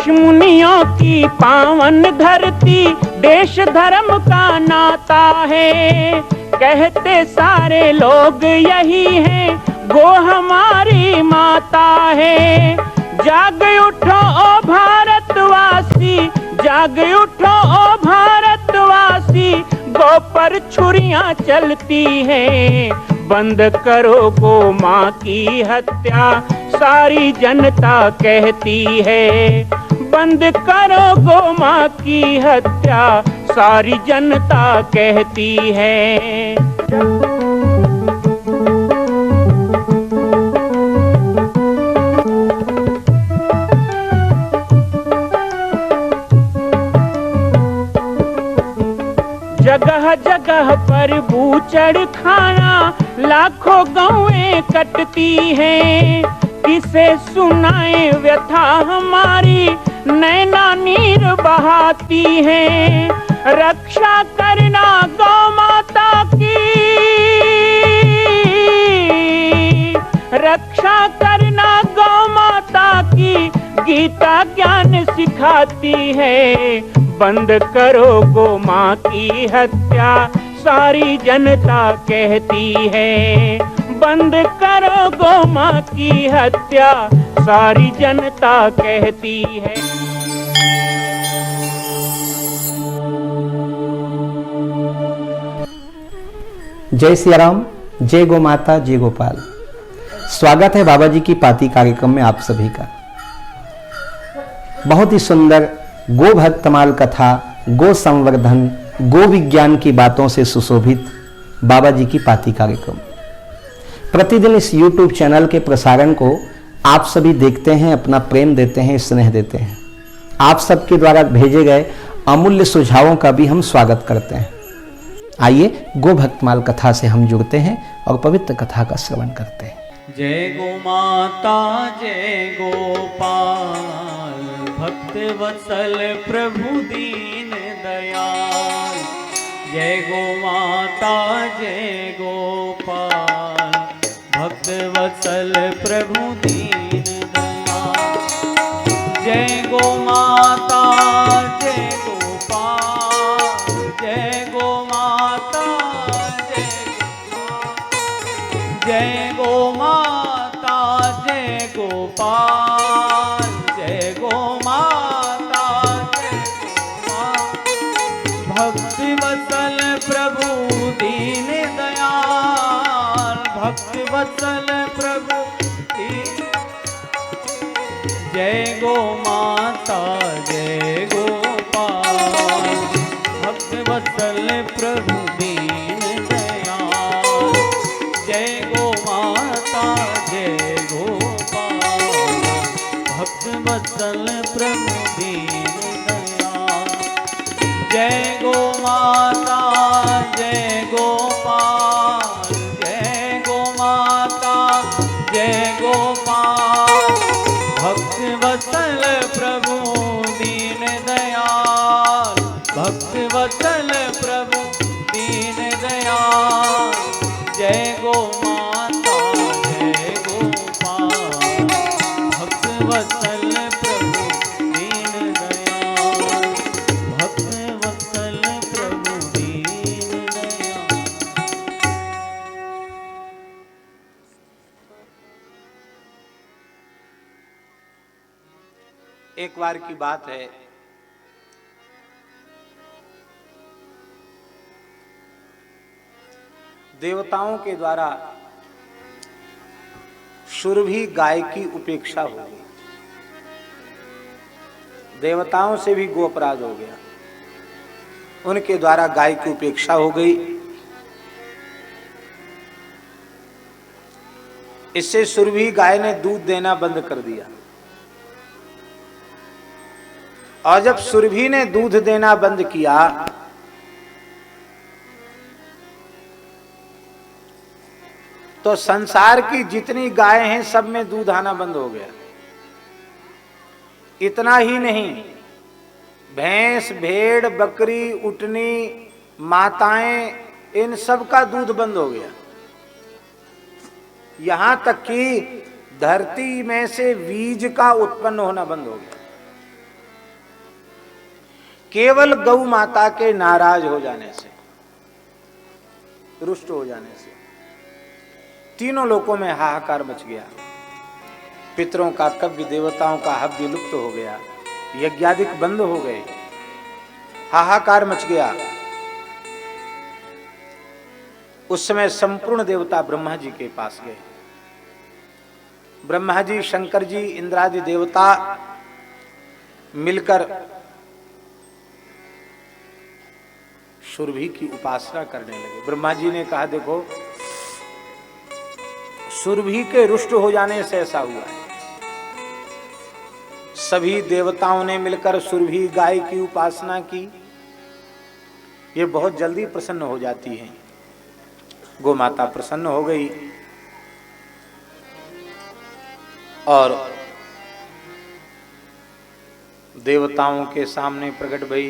ऋषि मुनियों की पावन धरती, देश धर्म का नाता है। कहते सारे लोग यही हैं, गो हमारी माता है। जाग उठो ओ भारतवासी, जाग उठो ओ भारतवासी, गो पर छुरियां चलती हैं। बंद करो गो माँ की हत्या, सारी जनता कहती है। बंद करो गो माँ की हत्या, सारी जनता कहती है। जगह जगह पर बूचड़ खाना, लाखों गौएं कटती हैं। किसे सुनाए व्यथा हमारी, नैना नीर बहाती हैं। रक्षा करना गौ माता की, रक्षा करना गौ माता की, गीता ज्ञान सिखाती है। बंद करो गो माँ की हत्या, सारी जनता कहती है। बंद करो गो माँ की हत्या, सारी जनता कहती है। जय सिया राम, जय गो माता, जय गोपाल। स्वागत है बाबा जी की पाती कार्यक्रम में आप सभी का। बहुत ही सुंदर गो भक्तमाल कथा, गो संवर्धन, गो विज्ञान की बातों से सुशोभित बाबा जी की पाती कार्यक्रम। प्रतिदिन इस YouTube चैनल के प्रसारण को आप सभी देखते हैं, अपना प्रेम देते हैं, स्नेह देते हैं। आप सबके द्वारा भेजे गए अमूल्य सुझावों का भी हम स्वागत करते हैं। आइए गो भक्तमाल कथा से हम जुड़ते हैं और पवित्र कथा का श्रवण करते हैं। जय गो माता जय गोपाल, भक्त वत्सल प्रभु दीन दयाल। जय गो माता जय गोपाल, भक्त वत्सल प्रभु दीन दयाल। जय गो माता जय गोपाल, जय गो माता जय गो माता जय गोपाल, जय गो माता जय गोपाल। भक्ति वत्सल प्रभु दीन दयाल, भक्ति वत्सल प्रभु दीन। जय गो माता जय गोपाल, भक्ति वत्सल प्रभु दीन दयाल। जय गो माता जय गोपाल, भक्त वत्सल प्रभु दीन दयाल। जय गो माता जय गोपाल, जय गो माता जय गोपाल, भक्त वत्सल प्रभु दीन दयाल। भक्त वत्सल प्रभु दीन दयाल। जय गो माता जय गोपाल, भक्त वत्सल प्रभु दीन दयाल। भक्त वत्सल प्रभु दीन दयाल। एक बार की बात है, देवताओं के द्वारा सुरभि गाय की उपेक्षा हो गई। देवताओं से भी गो अपराध हो गया, उनके द्वारा गाय की उपेक्षा हो गई। इससे सुरभि गाय ने दूध देना बंद कर दिया। और जब सुरभि ने दूध देना बंद किया तो संसार की जितनी गाय हैं सब में दूध आना बंद हो गया। इतना ही नहीं, भैंस, भेड़, बकरी, उटनी, माताएं, इन सब का दूध बंद हो गया। यहां तक कि धरती में से बीज का उत्पन्न होना बंद हो गया। केवल गौ माता के नाराज हो जाने से, रुष्ट हो जाने से तीनों लोकों में हाहाकार मच गया। पितरों का कव्य, देवताओं का हव्य लुप्त हो गया, यज्ञादिक बंद हो गए, हाहाकार मच गया। उस समय संपूर्ण देवता ब्रह्मा जी के पास गए। ब्रह्मा जी, शंकर जी, इंद्रादि देवता मिलकर सुरभि की उपासना करने लगे। ब्रह्मा जी ने कहा, देखो सुरभि के रुष्ट हो जाने से ऐसा हुआ है। सभी देवताओं ने मिलकर सुरभि गाय की उपासना की। ये बहुत जल्दी प्रसन्न हो जाती है। गो माता प्रसन्न हो गई और देवताओं के सामने प्रकट भई।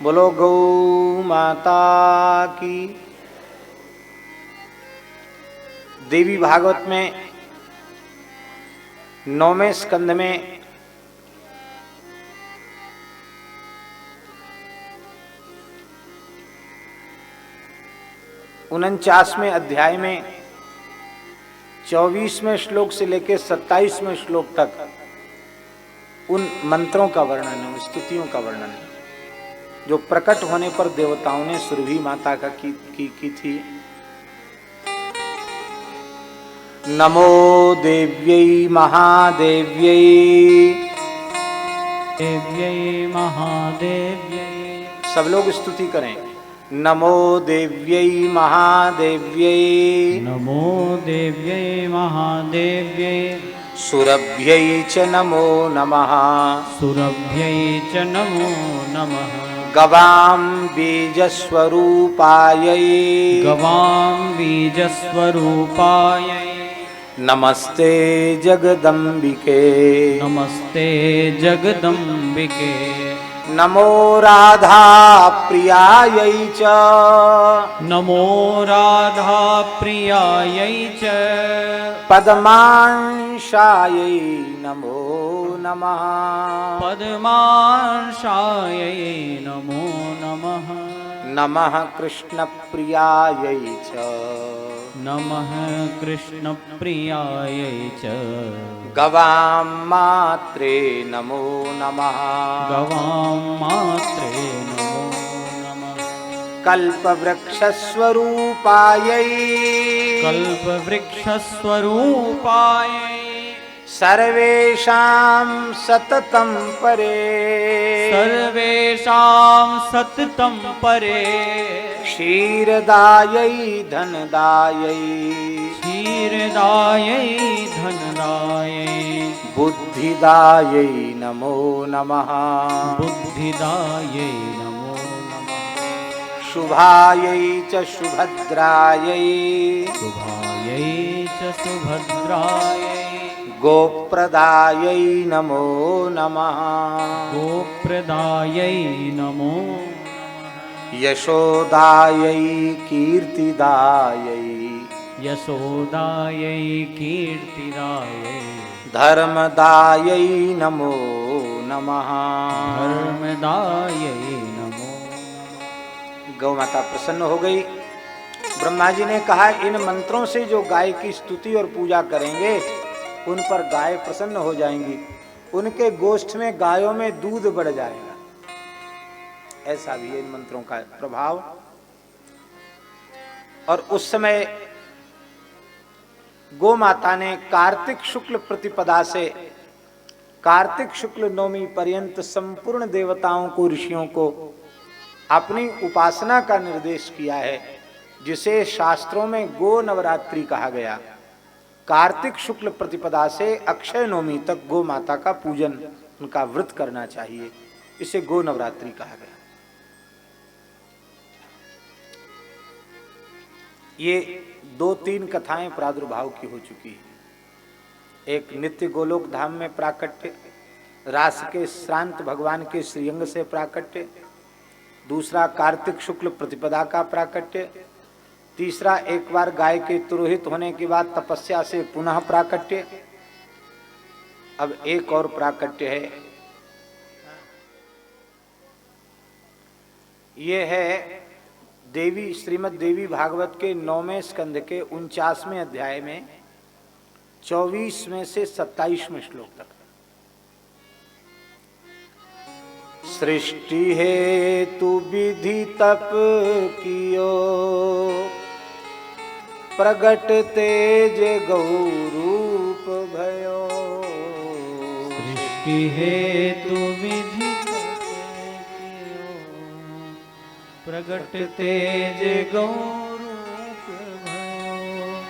बोलो गौ माता की। देवी भागवत में 9वें स्कंध में 49वें अध्याय में 24वें श्लोक से लेकर 27वें श्लोक तक उन मंत्रों का वर्णन है, स्तुतियों का वर्णन है जो प्रकट होने पर देवताओं ने सुरभि माता का की थी। नमो देव्यै महादेव्यै, देव्यै महादेव्यै। सब लोग स्तुति करें। नमो देव्यै महादेव्यै, नमो देव्यै महादेव्यै। सुरभ्यै च नमो नमः, सुरभ्यै च नमो नमः। गवां बीजस्वरूपायै, गवां बीजस्वरूपायै। नमस्ते जगदम्बिके, नमस्ते जगदम्बिके। नमो राधा प्रियायै च, नमो राधा प्रियायै च। पद्मांशायै नमो नमः, पद्मांशायै नमो नमः। नमः कृष्ण प्रियायै च, नमः कृष्णप्रियायै च। गवां मात्रे नमो नमः, गवां मात्रे नमो नमः। कल्पवृक्षस्वरूपायै, कल्पवृक्षस्वरूपायै। सर्वेषां सततं परे, सर्वेषां सततं परे। क्षीरदायै धनदायै, क्षीरदायै धनदायै। बुद्धिदायै नमो नमः, बुद्धिदायै नमो नमः। शुभायै च सुभद्रायै, शुभायै च सुभद्रायै। गोप्रदायै नमो नमः, गोप्रदायै नमो नमः। यशोदायै कीर्तिदायै, यशोदायै कीर्तिदायै। धर्मदायै नमो नमः, धर्मदायै नमो नमः। गौ माता प्रसन्न हो गई। ब्रह्मा जी ने कहा, इन मंत्रों से जो गाय की स्तुति और पूजा करेंगे उन पर गाय प्रसन्न हो जाएंगी, उनके गोष्ठ में गायों में दूध बढ़ जाएगा। ऐसा भी है इन मंत्रों का प्रभाव। और उस समय गौ माता ने कार्तिक शुक्ल प्रतिपदा से कार्तिक शुक्ल नवमी पर्यंत संपूर्ण देवताओं को, ऋषियों को अपनी उपासना का निर्देश किया है, जिसे शास्त्रों में गो नवरात्रि कहा गया। कार्तिक शुक्ल प्रतिपदा से अक्षय नवमी तक गो माता का पूजन, उनका व्रत करना चाहिए, इसे गो नवरात्रि कहा गया। ये 2-3 कथाएं प्रादुर्भाव की हो चुकी है। एक नित्य गोलोक धाम में प्राकट्य, रास के श्रांत भगवान के श्रीअंग से प्राकट्य, दूसरा कार्तिक शुक्ल प्रतिपदा का प्राकट्य, तीसरा एक बार गाय के तिरोहित होने के बाद तपस्या से पुनः प्राकट्य। अब एक और प्राकट्य है ये है देवी श्रीमद् देवी भागवत के 9वें स्कंद के 49वें अध्याय में 24वें से 27वें श्लोक तक। सृष्टि हेतु विधि तप कियो, प्रगट तेज गौरूप भयो। सृष्टि हेतु विधि तप कियो, प्रगट तेज गौरूप भयो।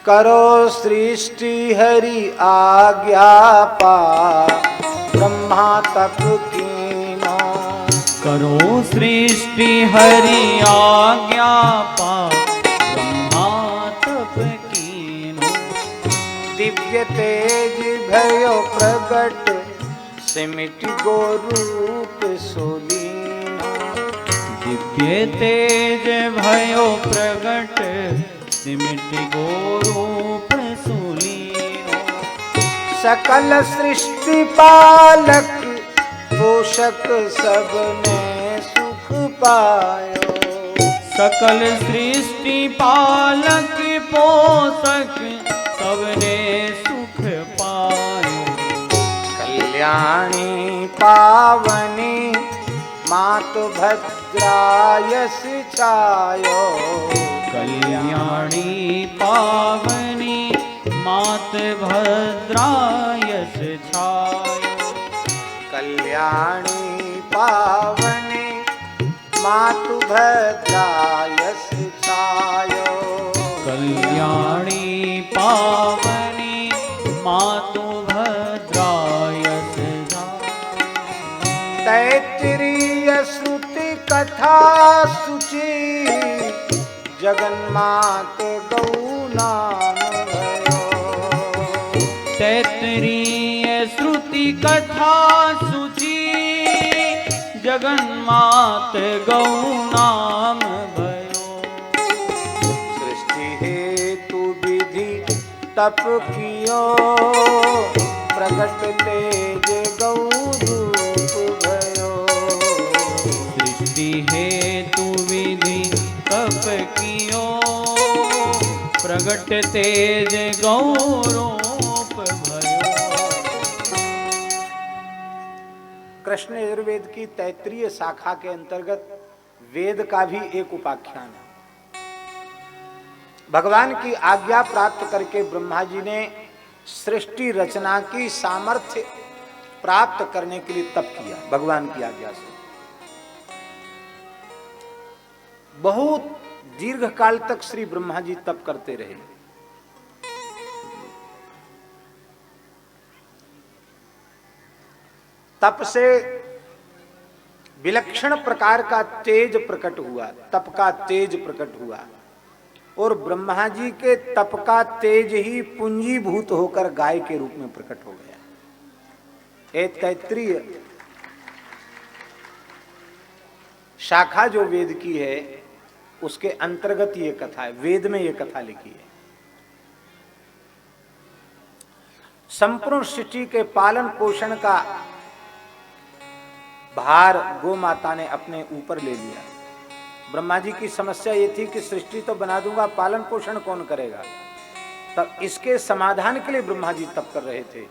करो सृष्टि हरि आज्ञा पा, ब्रह्मा तप कीनो। करो सृष्टि हरि आज्ञा पा, ब्रह्मा तप कीनो। दिव्य तेज भयो प्रगट, सिमिट गोरूप सोलीनो। दिव्य तेज भयो प्रगट, सिमिट गोरूप सोलीनो। सकल सृष्टि पालक, पोषक सबने सुख पायो। सकल सृष्टि पालक पोषक, सबने सुख पायो। कल्याणी पावनी मातु भद्रायस छायो। कल्याणी पावनी मात भद्रायस छायो। कल्याणी पावनी मातु भद्रायस छायो। कल्याणी पावनी मातु भद्रायस छायो। तैत्तिरीय श्रुति कथा सुचि, जगन्मात गौ नाम भयो। तैत्तिरीय श्रुति कथा सुचि, जगन्मात गौ नाम भयो। सृष्टि हेतु विधि तप कियो, प्रगट तेज गौरूप भयो। सृष्टि हेतु विधि तप कियो, प्रगट तेज गौरूप भयो। कृष्ण यजुर्वेद की तैत्तिरीय शाखा के अंतर्गत वेद का भी एक उपाख्यान है। भगवान की आज्ञा प्राप्त करके ब्रह्मा जी ने सृष्टि रचना की सामर्थ्य प्राप्त करने के लिए तप किया। भगवान की आज्ञा से बहुत दीर्घ काल तक श्री ब्रह्मा जी तप करते रहे। तप से विलक्षण प्रकार का तेज प्रकट हुआ, तप का तेज प्रकट हुआ, और ब्रह्मा जी के तप का तेज ही पुंजीभूत होकर गाय के रूप में प्रकट हो गया। एक तैत्तिरीय शाखा जो वेद की है उसके अंतर्गत ये कथा है, वेद में ये कथा लिखी है। संपूर्ण सृष्टि के पालन पोषण का भार गो माता ने अपने ऊपर ले लिया। ब्रह्मा जी की समस्या ये थी कि सृष्टि तो बना दूंगा, पालन पोषण कौन करेगा। तब इसके समाधान के लिए ब्रह्मा जी तप कर रहे थे।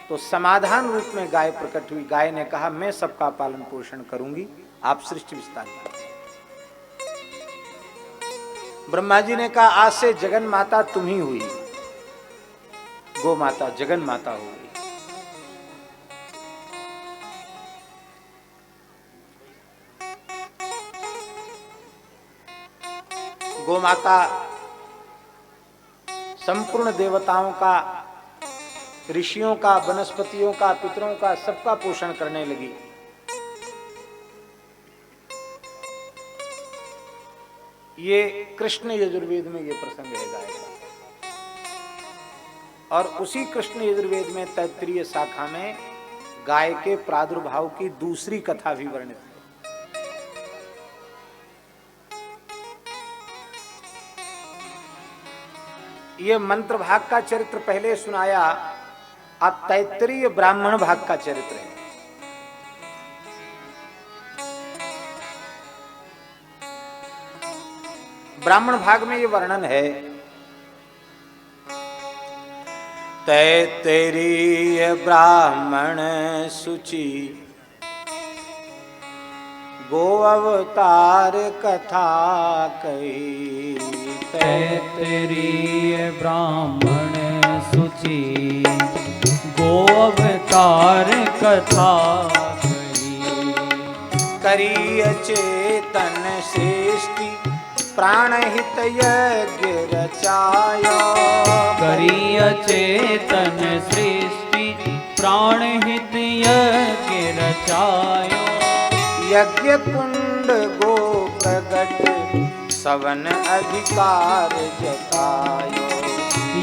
तो समाधान रूप में गाय प्रकट हुई। गाय ने कहा मैं सबका पालन पोषण करूंगी, आप सृष्टि विस्तार करें। ब्रह्मा जी ने कहा आज से जगन माता तुम ही हुई, गो माता जगन माता हो गई। गो माता संपूर्ण देवताओं का, ऋषियों का, वनस्पतियों का, पितरों का, सबका पोषण करने लगी। ये कृष्ण यजुर्वेद में ये प्रसंग है गाय का। और उसी कृष्ण यजुर्वेद में तैत्तिरीय शाखा में गाय के प्रादुर्भाव की दूसरी कथा भी वर्णित है। ये मंत्र भाग का चरित्र पहले सुनाया, अब तैत्तिरीय ब्राह्मण भाग का चरित्र है। ब्राह्मण भाग में ये वर्णन है, तैत्तिरीय ब्राह्मण सूची गो अवतार कथा कही। तैत्तिरीय ब्राह्मण सूची गो अवतार कथा कही। करिय चेतन सृष्टि प्राणहित यज्ञ रचायो। करिय चेतन सृष्टि प्राणहित यज्ञ रचायो। यज्ञ कुंड गो प्रगट सवन अधिकार जतायो।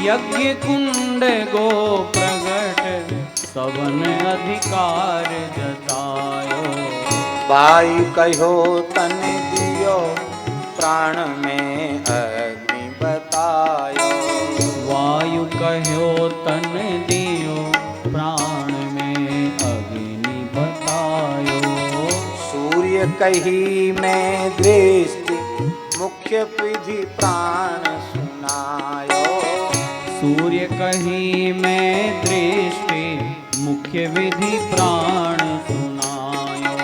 यज्ञ कुंड गो प्रगट सवन अधिकार जतायो। वायु कहो तन दियो प्राण में अग्नि बतायो। वायु कहो तन दियो प्राण में अग्नि बतायो। सूर्य कही मैं दृष्टि मुख्य विधि प्राण सुनायो। सूर्य कही मैं दृष्टि मुख्य विधि प्राण सुनायो।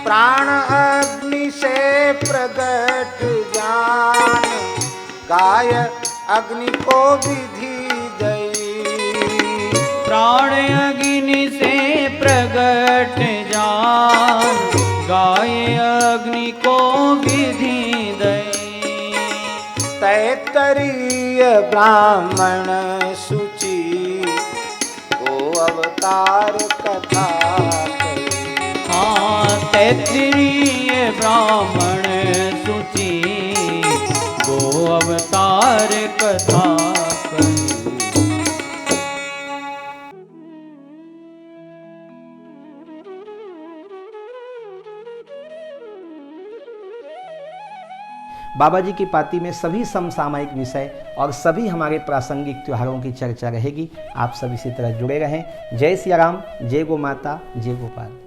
प्राण अग्नि से प्रगट जान गाय अग्नि को विधि दई। प्राण अग्नि से प्रगट जान गाय अग्नि को विधि दई। तैत्तिरीय ब्राह्मण सूची गो अवतार कथा कही। हाँ तैत्तिरीय ब्राह्मण सूची गो अवतार कथा कही। बाबा जी की पाती में सभी समसामयिक विषय और सभी हमारे प्रासंगिक त्योहारों की चर्चा रहेगी। आप सब इसी तरह जुड़े रहें। जय सिया राम, जय गो माता, जय गोपाल।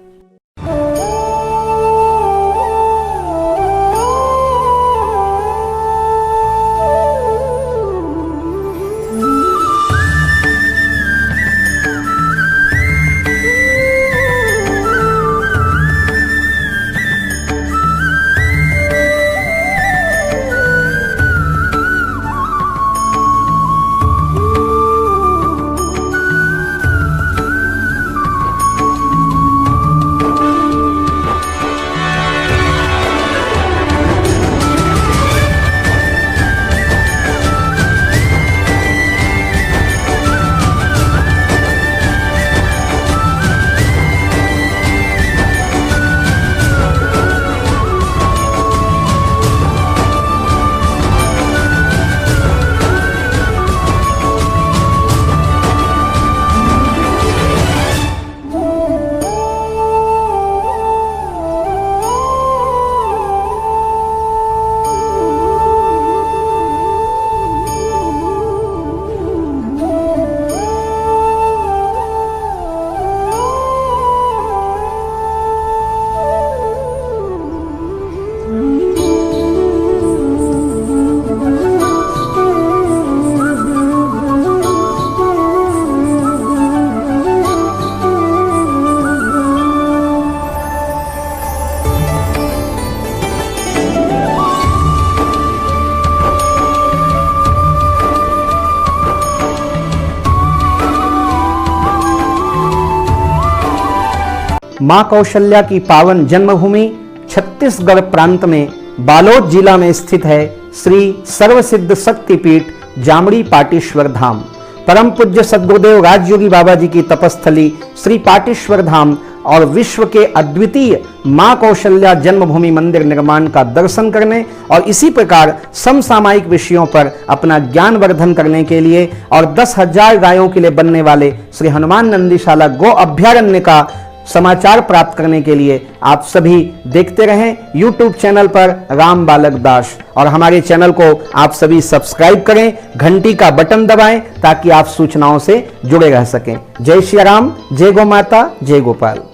मां कौशल्या की पावन जन्मभूमि छत्तीसगढ़ प्रांत में बालोद जिला में स्थित है श्री सर्वसिद्ध शक्तिपीठ जामड़ी पाटेश्वर धाम। परम पूज्य सद्गुरुदेव राजयोगी बाबा जी की तपस्थली श्री पाटेश्वर धाम और विश्व के अद्वितीय मां कौशल्या जन्मभूमि मंदिर निर्माण का दर्शन करने और इसी प्रकार समसामयिक विषयों पर अपना ज्ञान वर्धन करने के लिए और 10,000 गायों के लिए बनने वाले श्री हनुमान नंदीशाला गो अभ्यारण्य का समाचार प्राप्त करने के लिए आप सभी देखते रहें YouTube चैनल पर राम बालक दास, और हमारे चैनल को आप सभी सब्सक्राइब करें, घंटी का बटन दबाएं ताकि आप सूचनाओं से जुड़े रह सकें। जय श्री राम, जय गो माता, जय गोपाल।